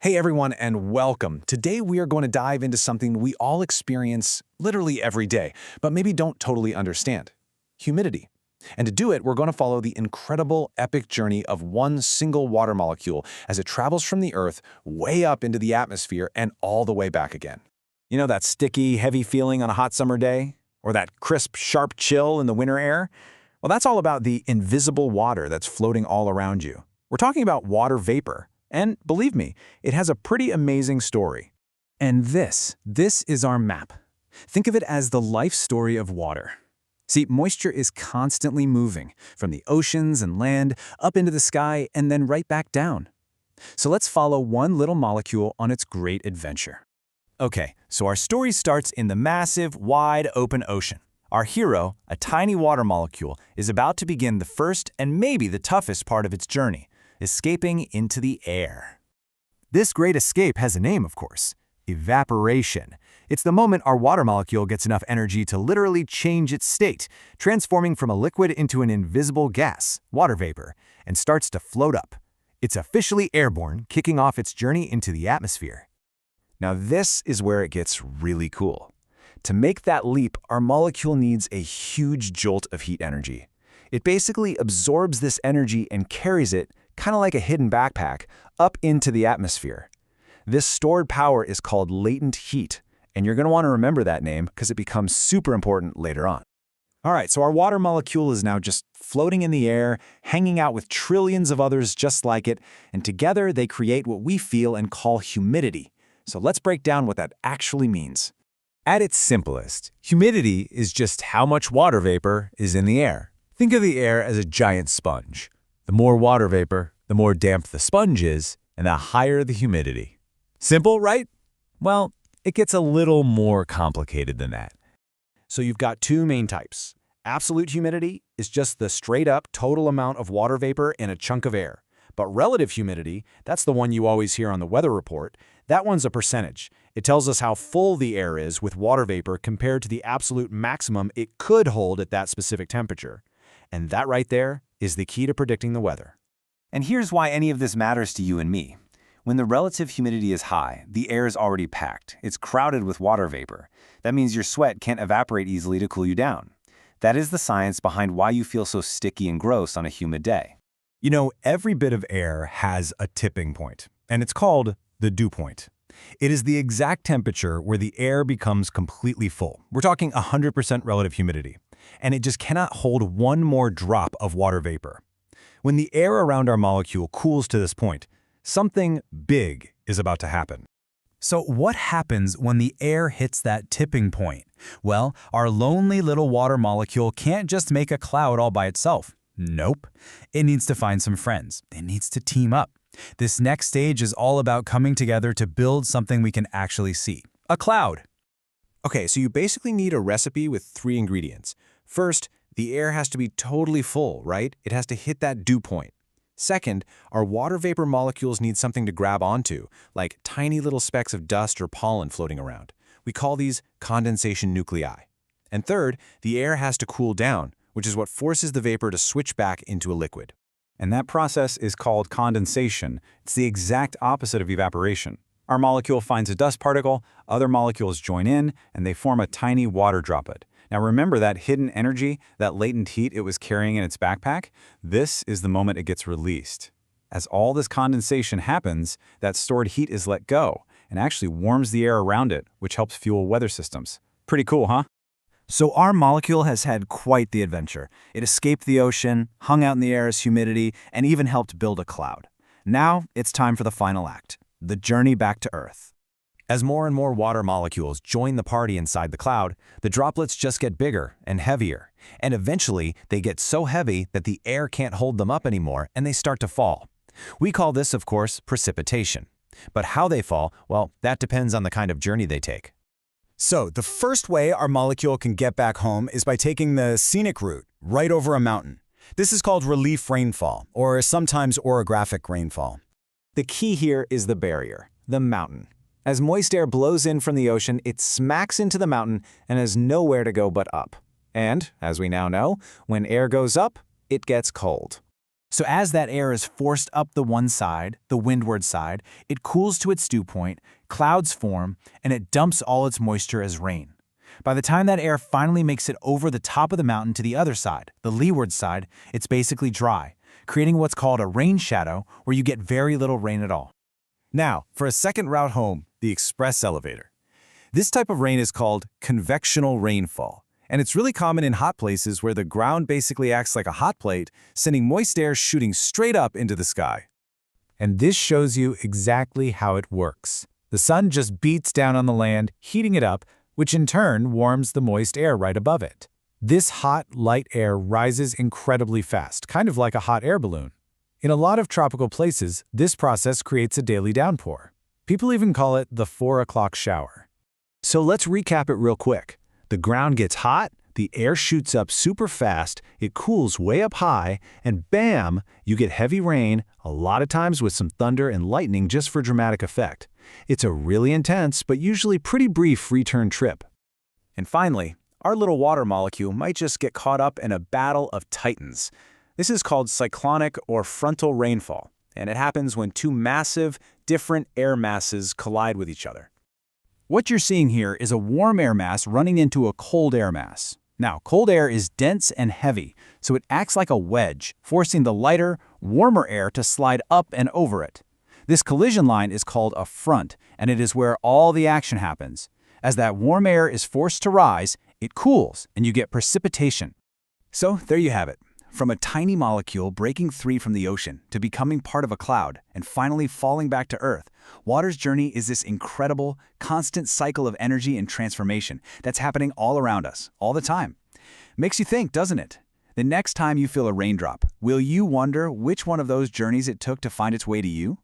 Hey everyone, and welcome. Today we are going to dive into something we all experience literally every day, but maybe don't totally understand: humidity. And to do it, we're going to follow the incredible, epic journey of one single water molecule as it travels from the Earth way up into the atmosphere and all the way back again. You know that sticky, heavy feeling on a hot summer day? Or that crisp, sharp chill in the winter air? Well, that's all about the invisible water that's floating all around you. We're talking about water vapor. And believe me, it has a pretty amazing story. And this is our map. Think of it as the life story of water. See, moisture is constantly moving, from the oceans and land, up into the sky, and then right back down. So let's follow one little molecule on its great adventure. Okay, so our story starts in the massive, wide open ocean. Our hero, a tiny water molecule, is about to begin the first and maybe the toughest part of its journey: escaping into the air. This great escape has a name, of course: evaporation. It's the moment our water molecule gets enough energy to literally change its state, transforming from a liquid into an invisible gas, water vapor, and starts to float up. It's officially airborne, kicking off its journey into the atmosphere. Now this is where it gets really cool. To make that leap, our molecule needs a huge jolt of heat energy. It basically absorbs this energy and carries it, kind of like a hidden backpack, up into the atmosphere. This stored power is called latent heat, and you're going to want to remember that name because it becomes super important later on. All right, so our water molecule is now just floating in the air, hanging out with trillions of others just like it, and together they create what we feel and call humidity. So let's break down what that actually means. At its simplest, humidity is just how much water vapor is in the air. Think of the air as a giant sponge. The more water vapor, the more damp the sponge is, and the higher the humidity. Simple, right? Well, it gets a little more complicated than that. So you've got two main types. Absolute humidity is just the straight-up total amount of water vapor in a chunk of air. But relative humidity, that's the one you always hear on the weather report, that one's a percentage. It tells us how full the air is with water vapor compared to the absolute maximum it could hold at that specific temperature. And that right there is the key to predicting the weather. And here's why any of this matters to you and me. When the relative humidity is high, the air is already packed. It's crowded with water vapor. That means your sweat can't evaporate easily to cool you down. That is the science behind why you feel so sticky and gross on a humid day. You know, every bit of air has a tipping point, and it's called the dew point. It is the exact temperature where the air becomes completely full. We're talking 100% relative humidity, and it just cannot hold one more drop of water vapor. When the air around our molecule cools to this point, something big is about to happen. So what happens when the air hits that tipping point? Well, our lonely little water molecule can't just make a cloud all by itself. Nope. It needs to find some friends. It needs to team up. This next stage is all about coming together to build something we can actually see: a cloud. Okay, so you basically need a recipe with 3 ingredients. First, the air has to be totally full, right? It has to hit that dew point. Second, our water vapor molecules need something to grab onto, like tiny little specks of dust or pollen floating around. We call these condensation nuclei. And third, the air has to cool down, which is what forces the vapor to switch back into a liquid. And that process is called condensation. It's the exact opposite of evaporation. Our molecule finds a dust particle, other molecules join in, and they form a tiny water droplet. Now remember that hidden energy, that latent heat it was carrying in its backpack? This is the moment it gets released. As all this condensation happens, that stored heat is let go and actually warms the air around it, which helps fuel weather systems. Pretty cool, huh? So our molecule has had quite the adventure. It escaped the ocean, hung out in the air as humidity, and even helped build a cloud. Now it's time for the final act: the journey back to Earth. As more and more water molecules join the party inside the cloud, the droplets just get bigger and heavier, and eventually they get so heavy that the air can't hold them up anymore and they start to fall. We call this, of course, precipitation. But how they fall, well, that depends on the kind of journey they take. So the first way our molecule can get back home is by taking the scenic route right over a mountain. This is called relief rainfall, or sometimes orographic rainfall. The key here is the barrier, the mountain. As moist air blows in from the ocean, it smacks into the mountain and has nowhere to go but up. And, as we now know, when air goes up, it gets cold. So as that air is forced up the one side, the windward side, it cools to its dew point, clouds form, and it dumps all its moisture as rain. By the time that air finally makes it over the top of the mountain to the other side, the leeward side, it's basically dry, creating what's called a rain shadow, where you get very little rain at all. Now, for a second route home, the express elevator. This type of rain is called convectional rainfall, and it's really common in hot places where the ground basically acts like a hot plate, sending moist air shooting straight up into the sky. And this shows you exactly how it works. The sun just beats down on the land, heating it up, which in turn warms the moist air right above it. This hot, light air rises incredibly fast, kind of like a hot air balloon. In a lot of tropical places, this process creates a daily downpour. People even call it the 4 o'clock shower. So let's recap it real quick. The ground gets hot, the air shoots up super fast, it cools way up high, and bam, you get heavy rain, a lot of times with some thunder and lightning just for dramatic effect. It's a really intense, but usually pretty brief return trip. And finally, our little water molecule might just get caught up in a battle of titans. This is called cyclonic or frontal rainfall, and it happens when two massive, different air masses collide with each other. What you're seeing here is a warm air mass running into a cold air mass. Now, cold air is dense and heavy, so it acts like a wedge, forcing the lighter, warmer air to slide up and over it. This collision line is called a front, and it is where all the action happens. As that warm air is forced to rise, it cools, and you get precipitation. So there you have it. From a tiny molecule breaking free from the ocean to becoming part of a cloud and finally falling back to Earth, water's journey is this incredible, constant cycle of energy and transformation that's happening all around us, all the time. Makes you think, doesn't it? The next time you feel a raindrop, will you wonder which one of those journeys it took to find its way to you?